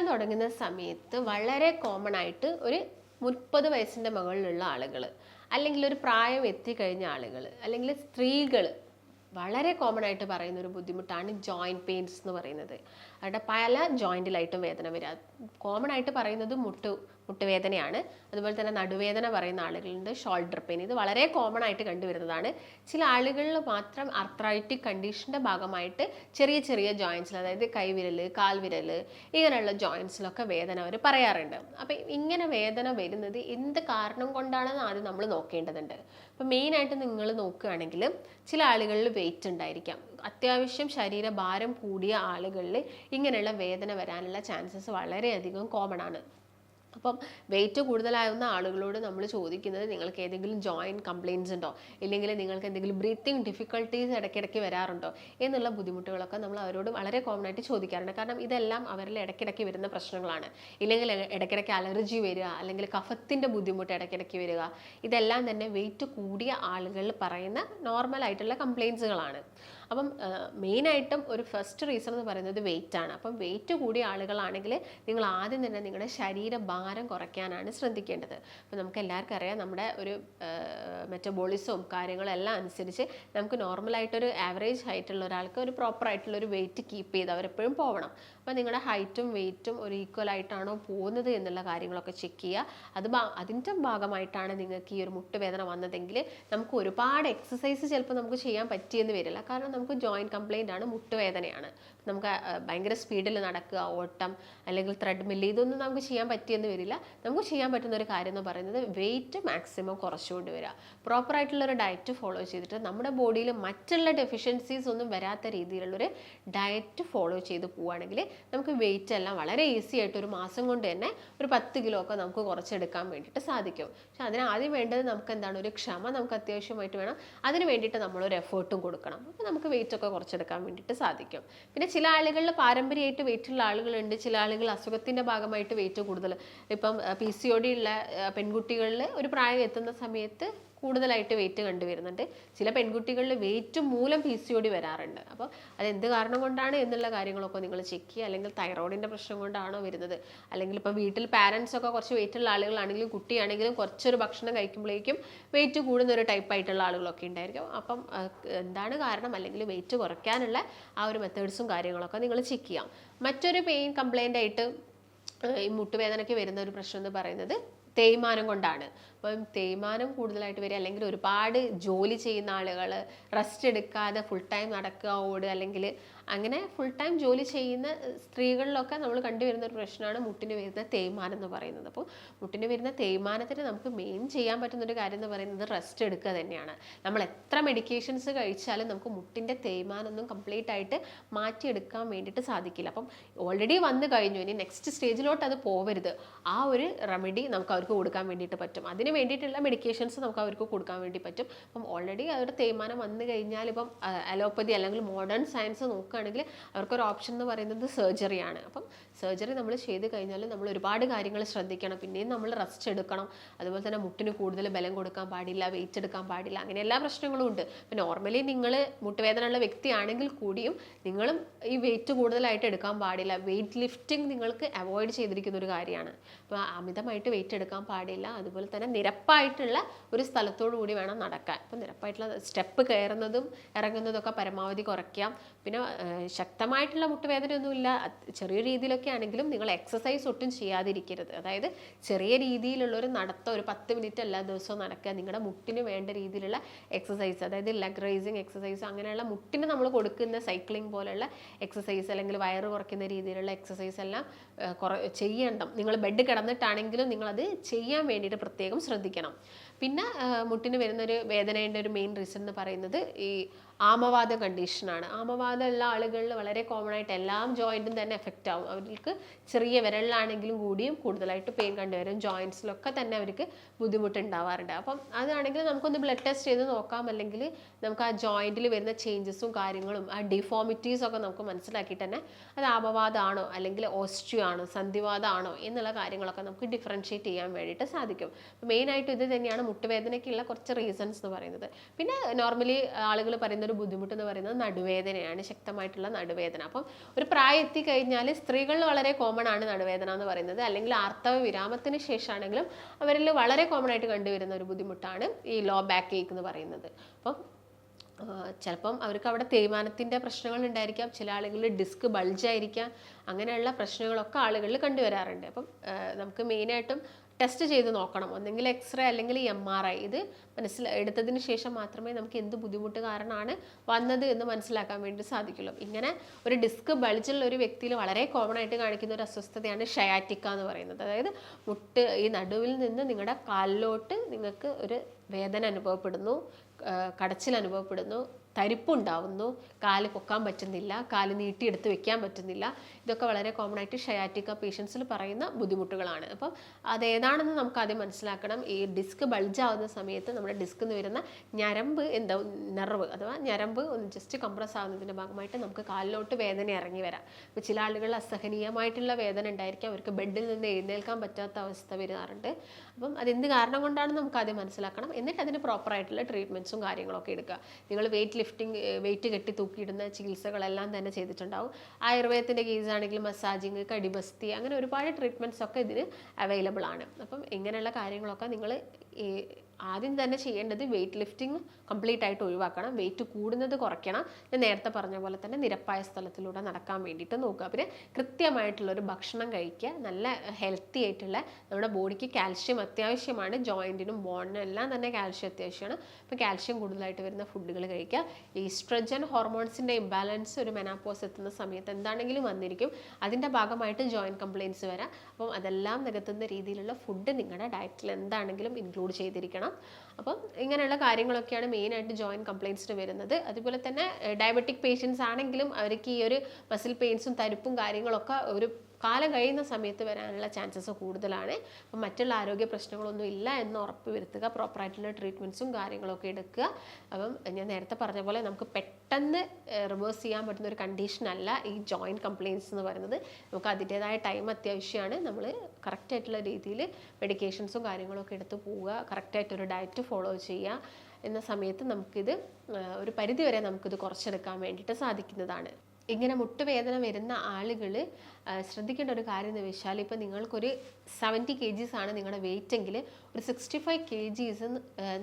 വരാൻ തുടങ്ങുന്ന സമയത്ത് വളരെ കോമൺ ആയിട്ട് ഒരു 30 വയസ്സിൻ്റെ മുകളിലുള്ള ആളുകൾ, അല്ലെങ്കിൽ ഒരു പ്രായം എത്തിക്കഴിഞ്ഞ ആളുകൾ, അല്ലെങ്കിൽ സ്ത്രീകൾ വളരെ കോമൺ ആയിട്ട് പറയുന്ന ഒരു ബുദ്ധിമുട്ടാണ് ജോയിൻറ്റ് പെയിൻസ് എന്ന് പറയുന്നത്. അവരുടെ പല ജോയിൻറ്റിലായിട്ടും വേദന വരിക. കോമൺ ആയിട്ട് പറയുന്നത് മുട്ടുവേദനയാണ്. അതുപോലെ തന്നെ നടുവേദന പറയുന്ന ആളുകളുണ്ട്, ഷോൾഡർ പെയിൻ. ഇത് വളരെ കോമൺ ആയിട്ട് കണ്ടുവരുന്നതാണ്. ചില ആളുകളിൽ മാത്രം അർത്രൈറ്റിക് കണ്ടീഷൻ്റെ ഭാഗമായിട്ട് ചെറിയ ചെറിയ ജോയിൻസിൽ, അതായത് കൈവിരൽ, കാൽവിരൽ, ഇങ്ങനെയുള്ള ജോയിൻസിലൊക്കെ വേദന അവർ പറയാറുണ്ട്. അപ്പം ഇങ്ങനെ വേദന വരുന്നത് എന്ത് കാരണം കൊണ്ടാണെന്ന് ആദ്യം നമ്മൾ നോക്കേണ്ടതുണ്ട്. അപ്പം മെയിനായിട്ട് നിങ്ങൾ നോക്കുകയാണെങ്കിൽ ചില ആളുകളിൽ വെയിറ്റ് ഉണ്ടായിരിക്കാം. അത്യാവശ്യം ശരീരഭാരം കൂടിയ ആളുകളിൽ ഇങ്ങനെയുള്ള വേദന വരാനുള്ള ചാൻസസ് വളരെയധികം കോമൺ ആണ്. അപ്പം വെയിറ്റ് കൂടുതലാവുന്ന ആളുകളോട് നമ്മൾ ചോദിക്കുന്നത് നിങ്ങൾക്ക് ഏതെങ്കിലും ജോയിൻറ്റ് കംപ്ലയിൻസ് ഉണ്ടോ, ഇല്ലെങ്കിൽ നിങ്ങൾക്ക് എന്തെങ്കിലും ബ്രീത്തിങ് ഡിഫിക്കൽട്ടീസ് ഇടയ്ക്കിടയ്ക്ക് വരാറുണ്ടോ എന്നുള്ള ബുദ്ധിമുട്ടുകളൊക്കെ നമ്മൾ അവരോട് വളരെ കോമൺ ആയിട്ട് ചോദിക്കാറുണ്ട്. കാരണം ഇതെല്ലാം അവരിൽ ഇടയ്ക്കിടയ്ക്ക് വരുന്ന പ്രശ്നങ്ങളാണ്. ഇല്ലെങ്കിൽ ഇടയ്ക്കിടയ്ക്ക് അലർജി വരിക, അല്ലെങ്കിൽ കഫത്തിൻ്റെ ബുദ്ധിമുട്ട് ഇടയ്ക്കിടയ്ക്ക് വരിക, ഇതെല്ലാം തന്നെ വെയിറ്റ് കൂടിയ ആളുകളിൽ പറയുന്ന നോർമൽ ആയിട്ടുള്ള കംപ്ലയിൻസുകളാണ്. അപ്പം മെയിനായിട്ടും ഒരു ഫസ്റ്റ് റീസൺ എന്ന് പറയുന്നത് വെയിറ്റ് ആണ്. അപ്പം വെയിറ്റ് കൂടിയ ആളുകളാണെങ്കിൽ നിങ്ങൾ ആദ്യം തന്നെ നിങ്ങളുടെ ശരീരഭാരം കുറയ്ക്കാനാണ് ശ്രദ്ധിക്കേണ്ടത്. അപ്പം നമുക്ക് എല്ലാവർക്കും അറിയാം, നമ്മുടെ ഒരു മെറ്റബോളിസവും കാര്യങ്ങളെല്ലാം അനുസരിച്ച് നമുക്ക് നോർമലായിട്ടൊരു ആവറേജ് ഹൈറ്റുള്ള ഒരാൾക്ക് ഒരു പ്രോപ്പറായിട്ടുള്ളൊരു വെയിറ്റ് കീപ്പ് ചെയ്ത് അവരെപ്പോഴും പോകണം. അപ്പോൾ നിങ്ങളുടെ ഹൈറ്റും വെയിറ്റും ഒരു ഈക്വൽ ആയിട്ടാണോ പോകുന്നത് എന്നുള്ള കാര്യങ്ങളൊക്കെ ചെക്ക് ചെയ്യുക. അതിൻ്റെ ഭാഗമായിട്ടാണ് നിങ്ങൾക്ക് ഈ ഒരു മുട്ടുവേദന വന്നതെങ്കിൽ നമുക്ക് ഒരുപാട് എക്സസൈസ് ചിലപ്പോൾ നമുക്ക് ചെയ്യാൻ പറ്റിയെന്ന് വരില്ല. കാരണം നമുക്ക് ജോയിൻറ്റ് കംപ്ലയിൻ്റ് ആണ്, മുട്ടുവേദനയാണ്. നമുക്ക് ഭയങ്കര സ്പീഡിൽ നടക്കുക, ഓട്ടം, അല്ലെങ്കിൽ ത്രെഡ്മില്ല്, ഇതൊന്നും നമുക്ക് ചെയ്യാൻ പറ്റിയെന്ന് വരില്ല. നമുക്ക് ചെയ്യാൻ പറ്റുന്ന ഒരു കാര്യം എന്ന് പറയുന്നത് വെയിറ്റ് മാക്സിമം കുറച്ചുകൊണ്ട് വരിക, പ്രോപ്പറായിട്ടുള്ളൊരു ഡയറ്റ് ഫോളോ ചെയ്തിട്ട് നമ്മുടെ ബോഡിയിൽ മറ്റുള്ള ഡെഫിഷ്യൻസീസ് ഒന്നും വരാത്ത രീതിയിലുള്ളൊരു ഡയറ്റ് ഫോളോ ചെയ്ത് പോവുകയാണെങ്കിൽ നമുക്ക് വെയിറ്റ് എല്ലാം വളരെ ഈസി ആയിട്ട് ഒരു മാസം കൊണ്ട് തന്നെ ഒരു 10 കിലോ ഒക്കെ നമുക്ക് കുറച്ചെടുക്കാൻ വേണ്ടിയിട്ട് സാധിക്കും. പക്ഷെ അതിന് ആദ്യം വേണ്ടത് നമുക്ക് എന്താണ്, ഒരു ക്ഷമ നമുക്ക് അത്യാവശ്യമായിട്ട് വേണം. അതിന് വേണ്ടിയിട്ട് നമ്മളൊരു എഫേർട്ടും കൊടുക്കണം. അപ്പോൾ നമുക്ക് വെയിറ്റ് ഒക്കെ കുറച്ചെടുക്കാൻ വേണ്ടിയിട്ട് സാധിക്കും. പിന്നെ ചില ആളുകളിൽ പാരമ്പര്യമായിട്ട് വെയിറ്റുള്ള ആളുകളുണ്ട്, ചില ആളുകൾ അസുഖത്തിൻ്റെ ഭാഗമായിട്ട് വെയിറ്റ് കൂടുതൽ. ഇപ്പം PCOD ഉള്ള പെൺകുട്ടികളിൽ ഒരു പ്രായം എത്തുന്ന സമയത്ത് കൂടുതലായിട്ട് വെയിറ്റ് കണ്ടുവരുന്നുണ്ട്. ചില പെൺകുട്ടികളിൽ വെയിറ്റ് മൂലം PCOD വരാറുണ്ട്. അപ്പോൾ അതെന്ത് കാരണം കൊണ്ടാണ് എന്നുള്ള കാര്യങ്ങളൊക്കെ നിങ്ങൾ ചെക്ക് ചെയ്യുക. അല്ലെങ്കിൽ തൈറോയിഡിൻ്റെ പ്രശ്നം കൊണ്ടാണോ വരുന്നത്, അല്ലെങ്കിൽ ഇപ്പോൾ വീട്ടിൽ പാരൻസ് ഒക്കെ കുറച്ച് വെയിറ്റുള്ള ആളുകളാണെങ്കിലും കുട്ടിയാണെങ്കിലും കുറച്ചൊരു ഭക്ഷണം കഴിക്കുമ്പോഴേക്കും വെയിറ്റ് കൂടുന്ന ഒരു ടൈപ്പായിട്ടുള്ള ആളുകളൊക്കെ ഉണ്ടായിരിക്കും. അപ്പം എന്താണ് കാരണം, അല്ലെങ്കിൽ വെയിറ്റ് കുറയ്ക്കാനുള്ള ആ ഒരു മെത്തേഡ്സും കാര്യങ്ങളൊക്കെ നിങ്ങൾ ചെക്ക് ചെയ്യാം. മറ്റൊരു പെയിൻ കംപ്ലയിൻ്റ് ആയിട്ട് ഈ മുട്ടുവേദനയ്ക്ക് വരുന്ന ഒരു പ്രശ്നം എന്ന് പറയുന്നത് തേയ്മാനം കൊണ്ടാണ്. അപ്പം തേയ്മാനം കൂടുതലായിട്ട് വരിക, അല്ലെങ്കിൽ ഒരുപാട് ജോലി ചെയ്യുന്ന ആളുകൾ റെസ്റ്റ് എടുക്കാതെ ഫുൾ ടൈം നടക്കുക, ഓടുക, അല്ലെങ്കിൽ അങ്ങനെ ഫുൾ ടൈം ജോലി ചെയ്യുന്ന സ്ത്രീകളിലൊക്കെ നമ്മൾ കണ്ടുവരുന്ന ഒരു പ്രശ്നമാണ് മുട്ടിന് വരുന്ന തേയ്മാനം എന്ന് പറയുന്നത്. അപ്പോൾ മുട്ടിന് വരുന്ന തേയ്മാനത്തിന് നമുക്ക് മെയിൻ ചെയ്യാൻ പറ്റുന്നൊരു കാര്യം എന്ന് പറയുന്നത് റെസ്റ്റ് എടുക്കുക തന്നെയാണ്. നമ്മൾ എത്ര മെഡിക്കേഷൻസ് കഴിച്ചാലും നമുക്ക് മുട്ടിൻ്റെ തേയ്മാനൊന്നും കംപ്ലീറ്റ് ആയിട്ട് മാറ്റിയെടുക്കാൻ വേണ്ടിയിട്ട് സാധിക്കില്ല. അപ്പം ഓൾറെഡി വന്നു കഴിഞ്ഞു, ഇനി നെക്സ്റ്റ് സ്റ്റേജിലോട്ട് അത് പോവരുത്. ആ ഒരു റെമഡി നമുക്ക് അവർക്ക് കൊടുക്കാൻ വേണ്ടിയിട്ട് പറ്റും. അതിന് വേണ്ടിയിട്ടുള്ള മെഡിക്കേഷൻസ് നമുക്ക് അവർക്ക് കൊടുക്കാൻ വേണ്ടി പറ്റും. അപ്പം ഓൾറെഡി അവരുടെ തേയ്മാനം വന്നു കഴിഞ്ഞാൽ ഇപ്പം അലോപ്പതി അല്ലെങ്കിൽ മോഡേൺ സയൻസ് നോക്കുകയാണെങ്കിൽ അവർക്കൊരു ഓപ്ഷൻ എന്ന് പറയുന്നത് സർജറിയാണ്. അപ്പം സർജറി നമ്മൾ ചെയ്ത് കഴിഞ്ഞാൽ നമ്മൾ ഒരുപാട് കാര്യങ്ങൾ ശ്രദ്ധിക്കണം. പിന്നെയും നമ്മൾ റെസ്റ്റ് എടുക്കണം. അതുപോലെ തന്നെ മുട്ടിന് കൂടുതൽ ബലം കൊടുക്കാൻ പാടില്ല, വെയിറ്റ് എടുക്കാൻ പാടില്ല, അങ്ങനെ എല്ലാ പ്രശ്നങ്ങളും ഉണ്ട്. അപ്പം നോർമലി നിങ്ങൾ മുട്ടുവേദന ഉള്ള വ്യക്തിയാണെങ്കിൽ കൂടിയും നിങ്ങളും ഈ വെയിറ്റ് കൂടുതലായിട്ട് എടുക്കാൻ പാടില്ല. വെയിറ്റ് ലിഫ്റ്റിംഗ് നിങ്ങൾക്ക് അവോയ്ഡ് ചെയ്തിരിക്കുന്ന ഒരു കാര്യമാണ്. അപ്പോൾ അമിതമായിട്ട് വെയിറ്റ് എടുക്കാൻ പാടില്ല. അതുപോലെ തന്നെ നിരപ്പായിട്ടുള്ള ഒരു സ്ഥലത്തോടു കൂടി വേണം നടക്കാൻ. അപ്പം നിരപ്പായിട്ടുള്ള സ്റ്റെപ്പ് കയറുന്നതും ഇറങ്ങുന്നതൊക്കെ പരമാവധി കുറയ്ക്കാം. പിന്നെ ശക്തമായിട്ടുള്ള മുട്ടുവേദനയൊന്നുമില്ല, ചെറിയ രീതിയിലൊക്കെ ആണെങ്കിലും നിങ്ങൾ എക്സസൈസ് ഒട്ടും ചെയ്യാതിരിക്കരുത്. അതായത് ചെറിയ രീതിയിലുള്ളൊരു നടത്തം, ഒരു 10 മിനിറ്റ് എല്ലാ ദിവസവും നടക്കുക. നിങ്ങളുടെ മുട്ടിന് വേണ്ട രീതിയിലുള്ള എക്സസൈസ്, അതായത് ലെഗ് റൈസിങ് എക്സസൈസ്, അങ്ങനെയുള്ള മുട്ടിന് നമ്മൾ കൊടുക്കുന്ന സൈക്ലിംഗ് പോലെയുള്ള എക്സസൈസ്, അല്ലെങ്കിൽ വയറ് കുറയ്ക്കുന്ന രീതിയിലുള്ള എക്സസൈസ് എല്ലാം ചെയ്യണം. നിങ്ങൾ ബെഡ് കിടന്നിട്ടാണെങ്കിലും നിങ്ങളത് ചെയ്യാൻ വേണ്ടിയിട്ട് പ്രത്യേകം ശ്രദ്ധിക്കണം. പിന്നെ മുട്ടിന് വരുന്നൊരു വേദനയുടെ ഒരു മെയിൻ റീസൺ എന്ന് പറയുന്നത് ഈ ആമവാദ കണ്ടീഷനാണ്. ആമവാദം ഉള്ള ആളുകളിൽ വളരെ കോമൺ ആയിട്ട് എല്ലാ ജോയിൻറ്റും തന്നെ എഫക്റ്റ് ആവും. അവർക്ക് ചെറിയ വിരലിലാണെങ്കിലും കൂടിയും കൂടുതലായിട്ട് പെയിൻ കണ്ടുവരും. ജോയിൻറ്റ്സിലൊക്കെ തന്നെ അവർക്ക് ബുദ്ധിമുട്ടുണ്ടാവാറുണ്ട്. അപ്പം അതാണെങ്കിൽ നമുക്കൊന്ന് ബ്ലഡ് ടെസ്റ്റ് ചെയ്ത് നോക്കാം. അല്ലെങ്കിൽ നമുക്ക് ആ ജോയിൻറ്റിൽ വരുന്ന ചേഞ്ചസും കാര്യങ്ങളും ആ ഡിഫോമിറ്റീസ് ഒക്കെ നമുക്ക് മനസ്സിലാക്കിയിട്ട് തന്നെ അത് ആമവാദമാണോ അല്ലെങ്കിൽ ഓസ്റ്റിയോ ആണോ സന്ധിവാദമാണോ എന്നുള്ള കാര്യങ്ങളൊക്കെ നമുക്ക് ഡിഫറൻഷ്യേറ്റ് ചെയ്യാൻ വേണ്ടിയിട്ട് സാധിക്കും. മെയിനായിട്ട് ഇത് തന്നെയാണ് മുട്ടുവേദനയ്ക്കുള്ള കുറച്ച് റീസൺസ് എന്ന് പറയുന്നത്. പിന്നെ നോർമലി ആളുകൾ പറയുന്ന ഒരു ബുദ്ധിമുട്ട് എന്ന് പറയുന്നത് നടുവേദനയാണ്, ശക്തമായിട്ടുള്ള നടുവേദന. അപ്പം ഒരു പ്രായം എത്തിക്കഴിഞ്ഞാൽ സ്ത്രീകളിൽ വളരെ കോമൺ ആണ് നടുവേദന എന്ന് പറയുന്നത്. അല്ലെങ്കിൽ ആർത്തവ വിരാമത്തിന് ശേഷമാണെങ്കിലും അവരിൽ വളരെ കോമൺ ആയിട്ട് കണ്ടുവരുന്ന ഒരു ബുദ്ധിമുട്ടാണ് ഈ ലോ ബാക്ക് ഏക്ക് എന്ന് പറയുന്നത്. അപ്പം ചിലപ്പം അവർക്ക് അവിടെ തേയ്മാനത്തിൻ്റെ പ്രശ്നങ്ങൾ ഉണ്ടായിരിക്കാം, ചില ആളുകളിൽ ഡിസ്ക് ബൾജായിരിക്കാം, അങ്ങനെയുള്ള പ്രശ്നങ്ങളൊക്കെ ആളുകളിൽ കണ്ടുവരാറുണ്ട്. അപ്പം നമുക്ക് മെയിനായിട്ടും ടെസ്റ്റ് ചെയ്ത് നോക്കണം, ഒന്നെങ്കിൽ എക്സ്റേ അല്ലെങ്കിൽ MRI. ഇത് എടുത്തതിന് ശേഷം മാത്രമേ നമുക്ക് എന്ത് ബുദ്ധിമുട്ട് കാരണമാണ് വന്നത് എന്ന് മനസ്സിലാക്കാൻ വേണ്ടി സാധിക്കുള്ളൂ. ഇങ്ങനെ ഒരു ഡിസ്ക് ബൾജുള്ള ഒരു വ്യക്തിയിൽ വളരെ കോമൺ ആയിട്ട് കാണിക്കുന്ന ഒരു അസ്വസ്ഥതയാണ് ഷയാറ്റിക്ക എന്ന് പറയുന്നത്. അതായത് ഈ നടുവിൽ നിന്ന് നിങ്ങളുടെ കാലിലോട്ട് നിങ്ങൾക്ക് ഒരു വേദന അനുഭവപ്പെടുന്നു, കടച്ചിൽ അനുഭവപ്പെടുന്നു, തരിപ്പുണ്ടാവുന്നു, കാല് പൊക്കാൻ പറ്റുന്നില്ല, കാല് നീട്ടിയെടുത്ത് വെക്കാൻ പറ്റുന്നില്ല. ഇതൊക്കെ വളരെ കോമൺ ആയിട്ട് ഷയാറ്റിക്ക പേഷ്യൻസിൽ പറയുന്ന ബുദ്ധിമുട്ടുകളാണ്. അപ്പം അതേതാണെന്ന് നമുക്ക് ആദ്യം മനസ്സിലാക്കണം. ഈ ഡിസ്ക് ബൾജാവുന്ന സമയത്ത് നമ്മുടെ ഡിസ്കിൽ നിന്ന് വരുന്ന ഞരമ്പ് നെർവ് അഥവാ ഞരമ്പ് ഒന്ന് ജസ്റ്റ് കംപ്രസ് ആവുന്നതിൻ്റെ ഭാഗമായിട്ട് നമുക്ക് കാലിലോട്ട് വേദന ഇറങ്ങി വരാം. ഇപ്പോൾ ചില ആളുകൾ അസഹനീയമായിട്ടുള്ള വേദന ഉണ്ടായിരിക്കും, അവർക്ക് ബെഡിൽ നിന്ന് എഴുന്നേൽക്കാൻ പറ്റാത്ത അവസ്ഥ വരാറുണ്ട്. അപ്പം അതെന്ത് കാരണം കൊണ്ടാണ് നമുക്ക് ആദ്യം മനസ്സിലാക്കണം. എന്നിട്ട് അതിന് പ്രോപ്പറായിട്ടുള്ള ട്രീറ്റ്മെൻറ്റ്സും കാര്യങ്ങളൊക്കെ എടുക്കുക. നിങ്ങൾ വെയിറ്റ് കെട്ടി തൂക്കിയിടുന്ന ചികിത്സകളെല്ലാം തന്നെ ചെയ്തിട്ടുണ്ടാവും. ആയുർവേദത്തിൻ്റെ കേസാണെങ്കിൽ മസാജിങ്, കടിബസ്തി, അങ്ങനെ ഒരുപാട് ട്രീറ്റ്മെൻറ്റ്സ് ഒക്കെ ഇതിന് അവൈലബിൾ ആണ്. അപ്പം ഇങ്ങനെയുള്ള കാര്യങ്ങളൊക്കെ നിങ്ങൾ ആദ്യം തന്നെ ചെയ്യേണ്ടത് വെയിറ്റ് ലിഫ്റ്റിംഗ് കംപ്ലീറ്റ് ആയിട്ട് ഒഴിവാക്കണം, വെയിറ്റ് കൂടുന്നത് കുറയ്ക്കണം. ഞാൻ നേരത്തെ പറഞ്ഞ പോലെ തന്നെ നിരപ്പായ സ്ഥലത്തിലൂടെ നടക്കാൻ വേണ്ടിയിട്ട് നോക്കുക. പിന്നെ കൃത്യമായിട്ടുള്ളൊരു ഭക്ഷണം കഴിക്കുക, നല്ല ഹെൽത്തി ആയിട്ടുള്ള, നമ്മുടെ ബോഡിക്ക് കാൽഷ്യം അത്യാവശ്യമാണ്, ജോയിൻറ്റിനും ബോണിനും എല്ലാം തന്നെ കാൽഷ്യം അത്യാവശ്യമാണ്. അപ്പോൾ കാൽഷ്യം കൂടുതലായിട്ട് വരുന്ന ഫുഡുകൾ കഴിക്കുക. ഈസ്ട്രജൻ ഹോർമോൺസിൻ്റെ ഇംബാലൻസ് ഒരു മെനാപ്പോസ് എത്തുന്ന സമയത്ത് എന്താണെങ്കിലും വന്നിരിക്കും. അതിൻ്റെ ഭാഗമായിട്ട് ജോയിൻറ്റ് കംപ്ലയിൻറ്റ്സ് വരാം. അപ്പം അതെല്ലാം നികത്തുന്ന രീതിയിലുള്ള ഫുഡ് നിങ്ങളുടെ ഡയറ്റിൽ എന്താണെങ്കിലും ഇൻക്ലൂഡ് ചെയ്തിരിക്കണം. അപ്പം ഇങ്ങനെയുള്ള കാര്യങ്ങളൊക്കെയാണ് മെയിനായിട്ട് ജോയിൻറ്റ് കംപ്ലയിൻറ്റ്സിന് വരുന്നത്. അതുപോലെ തന്നെ ഡയബറ്റിക് പേഷ്യൻസ് ആണെങ്കിലും അവർക്ക് ഈ ഒരു മസിൽ പെയിൻസും തരിപ്പും കാര്യങ്ങളൊക്കെ ഒരു കാലം കഴിയുന്ന സമയത്ത് വരാനുള്ള ചാൻസസ് കൂടുതലാണ്. അപ്പം മറ്റുള്ള ആരോഗ്യ പ്രശ്നങ്ങളൊന്നും ഇല്ല എന്ന് ഉറപ്പ് വരുത്തുക, പ്രോപ്പറായിട്ടുള്ള ട്രീറ്റ്മെൻറ്റ്സും കാര്യങ്ങളൊക്കെ എടുക്കുക. അപ്പം ഞാൻ നേരത്തെ പറഞ്ഞ പോലെ നമുക്ക് പെട്ടെന്ന് റിവേഴ്സ് ചെയ്യാൻ പറ്റുന്ന ഒരു കണ്ടീഷനല്ല ഈ ജോയിൻറ്റ് കംപ്ലയിൻസ് എന്ന് പറയുന്നത്. നമുക്ക് അതിൻ്റേതായ ടൈം അത്യാവശ്യമാണ്. നമ്മൾ കറക്റ്റായിട്ടുള്ള രീതിയിൽ മെഡിക്കേഷൻസും കാര്യങ്ങളൊക്കെ എടുത്ത് പോവുക, കറക്റ്റായിട്ടൊരു ഡയറ്റ് ഫോളോ ചെയ്യുക. എന്ന സമയത്ത് നമുക്കിത് ഒരു പരിധിവരെ നമുക്കിത് കുറച്ചെടുക്കാൻ വേണ്ടിയിട്ട് സാധിക്കുന്നതാണ്. ഇങ്ങനെ മുട്ടുവേദന വരുന്ന ആളുകൾ ശ്രദ്ധിക്കേണ്ട ഒരു കാര്യം എന്ന് വെച്ചാൽ, ഇപ്പോൾ നിങ്ങൾക്കൊരു 70 kgs ആണ് നിങ്ങളുടെ വെയിറ്റ് എങ്കിൽ ഒരു 65 kgs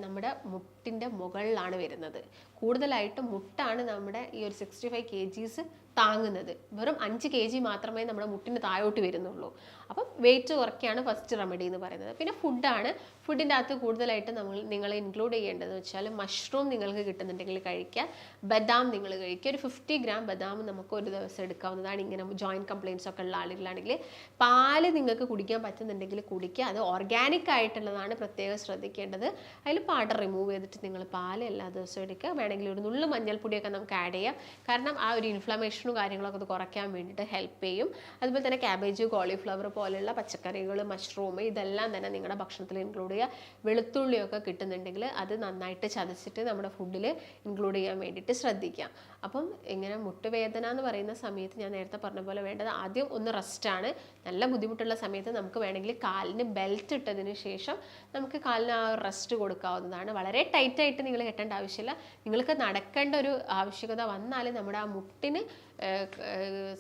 നമ്മുടെ മുട്ടിൻ്റെ മുകളിലാണ് വരുന്നത്. കൂടുതലായിട്ടും മുട്ടാണ് നമ്മുടെ ഈ ഒരു 65 kgs താങ്ങുന്നത്. വെറും 5 kg മാത്രമേ നമ്മുടെ മുട്ടിന് താഴോട്ട് വരുന്നുള്ളൂ. അപ്പം വെയിറ്റ് കുറയ്ക്കുകയാണ് ഫസ്റ്റ് റെമഡി എന്ന് പറയുന്നത്. പിന്നെ ഫുഡാണ്. ഫുഡിൻ്റെ അകത്ത് കൂടുതലായിട്ട് നിങ്ങൾ ഇൻക്ലൂഡ് ചെയ്യേണ്ടതെന്ന് വെച്ചാൽ മഷ്റൂം നിങ്ങൾക്ക് കിട്ടുന്നുണ്ടെങ്കിൽ കഴിക്കുക, ബദാം നിങ്ങൾ കഴിക്കുക. ഒരു 50 ഗ്രാം ബദാം നമുക്ക് ഒരു ദിവസം എടുക്കാവുന്നതാണ്. ഇങ്ങനെ ജോയിൻറ്റ് കംപ്ലയിൻറ്റ്സ് ഒക്കെ ഉള്ള ആളുകളാണെങ്കിൽ പാല് നിങ്ങൾക്ക് കുടിക്കാൻ പറ്റുന്നുണ്ടെങ്കിൽ കുടിക്കുക. അത് ഓർഗാനിക് ആയിട്ടുള്ളതാണ്, പ്രത്യേകം ശ്രദ്ധിക്കേണ്ടത്. അതിൽ പാട റിമൂവ് ചെയ്തിട്ട് നിങ്ങൾ പാല് എല്ലാ ദിവസവും എടുക്കുക. വേണമെങ്കിൽ ഒരു നുള്ളു മഞ്ഞൾപ്പൊടിയൊക്കെ നമുക്ക് ആഡ് ചെയ്യാം. കാരണം ആ ഒരു ഇൻഫ്ലമേഷനും കാര്യങ്ങളൊക്കെ അത് കുറയ്ക്കാൻ വേണ്ടിയിട്ട് ഹെൽപ്പ് ചെയ്യും. അതുപോലെ തന്നെ ക്യാബേജ്, കോളിഫ്ലവർ പോലെയുള്ള പച്ചക്കറികൾ, മഷ്റൂം, ഇതെല്ലാം തന്നെ നിങ്ങളുടെ ഭക്ഷണത്തിൽ ഇൻക്ലൂഡ് ചെയ്യുക. വെളുത്തുള്ളിയൊക്കെ കിട്ടുന്നുണ്ടെങ്കിൽ അത് നന്നായിട്ട് ചതച്ചിട്ട് നമ്മുടെ ഫുഡിൽ ഇൻക്ലൂഡ് ചെയ്യാൻ വേണ്ടിയിട്ട് ശ്രദ്ധിക്കാം. അപ്പം ഇങ്ങനെ മുട്ടുവേദന എന്ന് പറയുന്ന സമയത്ത് ഞാൻ നേരത്തെ പറഞ്ഞ പോലെ വേണ്ടത് ആദ്യം ഒന്ന് റെസ്റ്റാണ്. നല്ല ബുദ്ധിമുട്ടുള്ള സമയത്ത് നമുക്ക് വേണമെങ്കിൽ കാലിന് ബെൽറ്റ് ഇട്ടതിന് ശേഷം നമുക്ക് കാലിന് ആ റെസ്റ്റ് കൊടുക്കാവുന്നതാണ്. വളരെ ടൈറ്റായിട്ട് നിങ്ങൾ കെട്ടേണ്ട ആവശ്യമില്ല. നിങ്ങൾക്ക് നടക്കേണ്ട ഒരു ആവശ്യകത വന്നാൽ നമ്മുടെ ആ മുട്ടിന്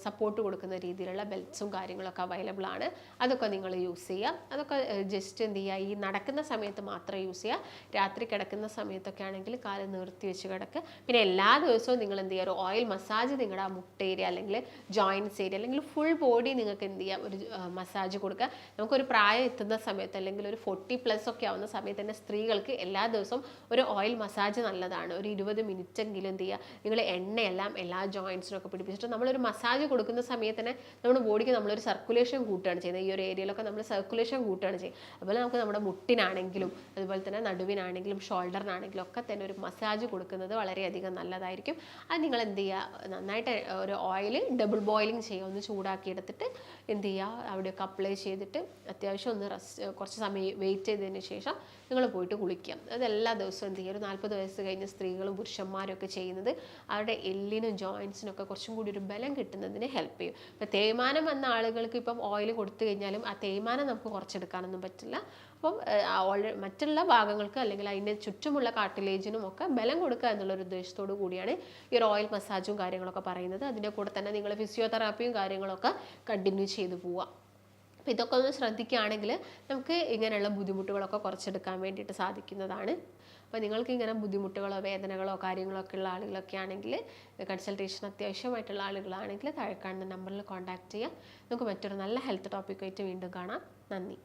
സപ്പോർട്ട് കൊടുക്കുന്ന രീതിയിലുള്ള ബെൽറ്റ്സും കാര്യങ്ങളൊക്കെ അവൈലബിൾ ആണ്. അതൊക്കെ നിങ്ങൾ യൂസ് ചെയ്യുക. അതൊക്കെ ജസ്റ്റ് എന്ത് ചെയ്യുക, ഈ നടക്കുന്ന സമയത്ത് മാത്രം യൂസ് ചെയ്യുക. രാത്രി കിടക്കുന്ന സമയത്തൊക്കെ ആണെങ്കിൽ കാല് നിർത്തി വെച്ച് കിടക്കുക. പിന്നെ എല്ലാ ദിവസവും നിങ്ങൾ എന്ത് ചെയ്യുക, ഒരു ഓയിൽ മസാജ് നിങ്ങളുടെ ആ മുട്ട ഏരിയ അല്ലെങ്കിൽ ജോയിൻറ്റ്സ് ഏരിയ അല്ലെങ്കിൽ ഫുൾ ബോഡി നിങ്ങൾക്ക് എന്ത് ചെയ്യാം, ഒരു മസാജ് കൊടുക്കുക. നമുക്കൊരു പ്രായം എത്തുന്ന സമയത്ത് അല്ലെങ്കിൽ ഒരു 40+ ഒക്കെ ആവുന്ന സമയത്ത് തന്നെ സ്ത്രീകൾക്ക് എല്ലാ ദിവസവും ഒരു ഓയിൽ മസാജ് നല്ലതാണ്. ഒരു 20 മിനിറ്റ് എങ്കിലും എന്ത് ചെയ്യുക, നിങ്ങൾ എണ്ണയെല്ലാം എല്ലാ ജോയിൻറ്റ്സിനൊക്കെ പിടിപ്പിച്ചിട്ട് നമ്മളൊരു മസാജ് കൊടുക്കുന്ന സമയത്ത് തന്നെ നമ്മുടെ ബോഡിക്ക് നമ്മളൊരു സർക്കുലേഷൻ കൂട്ടുകയാണ് ചെയ്യുന്നത്. ഈ ഒരു ഏരിയയിലൊക്കെ നമ്മൾ സർക്കുലേഷൻ കൂട്ടുകയാണ് ചെയ്യുന്നത്. അതുപോലെ നമുക്ക് നമ്മുടെ മുട്ടിനാണെങ്കിലും അതുപോലെ തന്നെ നടുവിനാണെങ്കിലും ഷോൾഡറിനാണെങ്കിലും ഒക്കെ തന്നെ ഒരു മസാജ് കൊടുക്കുന്നത് വളരെയധികം നല്ലതായിരിക്കും. അത് നിങ്ങൾ എന്ത് ചെയ്യുക, നന്നായിട്ട് ഒരു ഓയിൽ ഡബിൾ ബോയിലിംഗ് ചെയ്യുക, ഒന്ന് ചൂടാക്കി എടുത്തിട്ട് എന്ത് ചെയ്യുക, അവിടെയൊക്കെ അപ്ലൈ ചെയ്തിട്ട് അത്യാവശ്യം ഒന്ന് കുറച്ച് സമയം വെയിറ്റ് ചെയ്തതിന് ശേഷം നിങ്ങൾ പോയിട്ട് കുളിക്കാം. അത് എല്ലാ ദിവസവും എന്ത് ചെയ്യുക, ഒരു 40 വയസ്സ് കഴിഞ്ഞ സ്ത്രീകളും പുരുഷന്മാരും ഒക്കെ ചെയ്യുന്നത് അവരുടെ എല്ലിനും ജോയിൻസിനൊക്കെ കുറച്ചും കൂടി ഒരു ബലം കിട്ടുന്നതിന് ഹെൽപ്പ് ചെയ്യും. ഇപ്പോൾ തേയ്മാനം വന്ന ആളുകൾക്ക് ഇപ്പം ഓയിൽ കൊടുത്തു കഴിഞ്ഞാലും ആ തേയ്മാനം നമുക്ക് കുറച്ചെടുക്കാനൊന്നും പറ്റില്ല. അപ്പം മറ്റുള്ള ഭാഗങ്ങൾക്ക് അല്ലെങ്കിൽ അതിൻ്റെ ചുറ്റുമുള്ള കാർട്ടിലേജിനും ഒക്കെ ബലം കൊടുക്കുക എന്നുള്ളൊരു ഉദ്ദേശത്തോടു കൂടിയാണ് ഈ ഒരു ഓയിൽ മസാജും കാര്യങ്ങളൊക്കെ പറയുന്നത്. അതിൻ്റെ കൂടെ തന്നെ നിങ്ങൾ ഫിസിയോതെറാപ്പിയും കാര്യങ്ങളൊക്കെ കണ്ടിന്യൂ ചെയ്തു പോവുക. അപ്പോൾ ഇതൊക്കെ ഒന്ന് ശ്രദ്ധിക്കുകയാണെങ്കിൽ നമുക്ക് ഇങ്ങനെയുള്ള ബുദ്ധിമുട്ടുകളൊക്കെ കുറച്ചെടുക്കാൻ വേണ്ടിയിട്ട് സാധിക്കുന്നതാണ്. അപ്പോൾ നിങ്ങൾക്ക് ഇങ്ങനെ ബുദ്ധിമുട്ടുകളോ വേദനകളോ കാര്യങ്ങളോ ഒക്കെ ഉള്ള ആളുകളൊക്കെ ആണെങ്കിൽ, കൺസൾട്ടേഷൻ അത്യാവശ്യമായിട്ടുള്ള ആളുകളാണെങ്കിൽ താഴെ കാണുന്ന നമ്പറിൽ കോൺടാക്ട് ചെയ്യുക. നമുക്ക് മറ്റൊരു നല്ല ഹെൽത്ത് ടോപ്പിക്കായിട്ട് വീണ്ടും കാണാം. നന്ദി.